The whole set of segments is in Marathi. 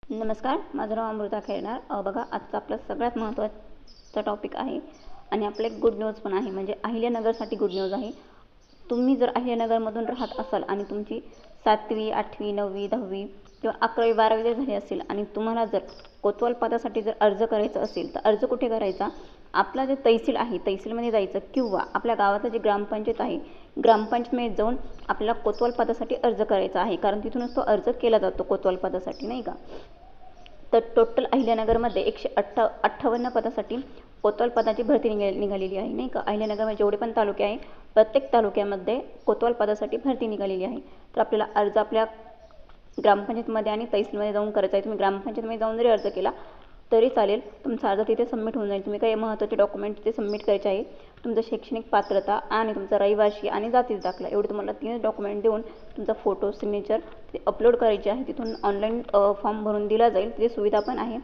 नमस्कार, माझं नाव अमृता खैरनार. बघा, आजचा आपला सगळ्यात महत्त्वाचा टॉपिक आहे आणि आपलं एक गुड न्यूज पण आहे. म्हणजे अहिल्यानगरसाठी गुड न्यूज आहे. तुम्ही जर अहिल्यानगरमधून राहत असाल आणि तुमची 7वी 8वी 9वी 10वी किंवा 11वी 12वी जर झाली असेल आणि तुम्हाला जर कोतवाल पदासाठी जर अर्ज करायचा असेल तर अर्ज कुठे करायचा? आपला जे तहसील आहे तहसीलमध्ये जायचं किंवा आपल्या गावाचं जे ग्रामपंचायत आहे ग्रामपंचायतमध्ये जाऊन आपल्याला कोतवाल पदासाठी अर्ज करायचा आहे. कारण तिथूनच तो अर्ज केला जातो कोतवाल पदासाठी, नाही का? तर टोटल अहिल्यानगरमध्ये 158 पदासाठी कोतवाल पदाची भरती निघालेली आहे, नाही का? अहिल्यानगरमध्ये जेवढे पण तालुके आहे प्रत्येक तालुक्यामध्ये कोतवाल पदासाठी भरती निघालेली आहे. तर आपल्याला अर्ज आपल्या ग्रामपंचायतमध्ये आणि तहसीलमध्ये जाऊन करायचा आहे. तुम्ही ग्रामपंचायतमध्ये जाऊन जरी अर्ज केला तरी चालेल, तुमचा अर्ज तिथे सबमिट होऊन जाईल. तुम्ही काही महत्त्वाचे डॉक्युमेंट तिथे सबमिट करायचे आहे. तुमचं शैक्षणिक पात्रता आणि तुमचा रहिवासी आणि जातीचा दाखला एवढे तुम्हाला 3 डॉक्युमेंट देऊन तुमचा फोटो सिग्नेचर ते अपलोड करायचे आहे. तिथून ऑनलाईन फॉर्म भरून दिला जाईल. तिथे सुविधा पण आहे,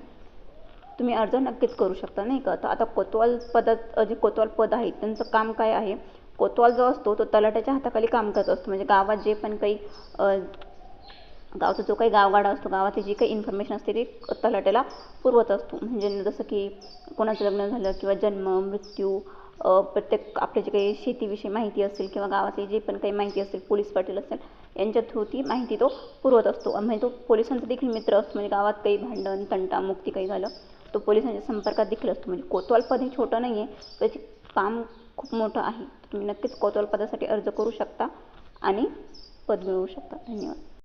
तुम्ही अर्ज नक्कीच करू शकता, नाही का? तर आता कोतवाल पदात जे कोतवाल पद आहे त्यांचं काम काय आहे? कोतवाल जो असतो तो तलाठ्याच्या हाताखाली काम करत असतो. म्हणजे गावात जे पण काही गावचा जो काही गावगाडा असतो, गावातली जी काही इन्फॉर्मेशन असते ती तलाट्याला पुरवत असतो. म्हणजे जसं की कोणाचं लग्न झालं किंवा जन्म मृत्यू, प्रत्येक आपल्या जे काही शेतीविषयी माहिती असेल किंवा गावातली जी पण काही माहिती असेल, पोलीस पाटील असेल यांच्या थ्रू ती माहिती तो पुरवत असतो. म्हणजे तो पोलिसांचा देखील मित्र असतो. म्हणजे गावात काही भांडण तंटा मुक्ती काही झालं तो पोलिसांच्या संपर्कात देखील असतो. म्हणजे कोतवाल पद हे छोटं नाही आहे, त्याचे काम खूप मोठं आहे. तुम्ही नक्कीच कोतवाल पदासाठी अर्ज करू शकता आणि पद मिळवू शकता. धन्यवाद.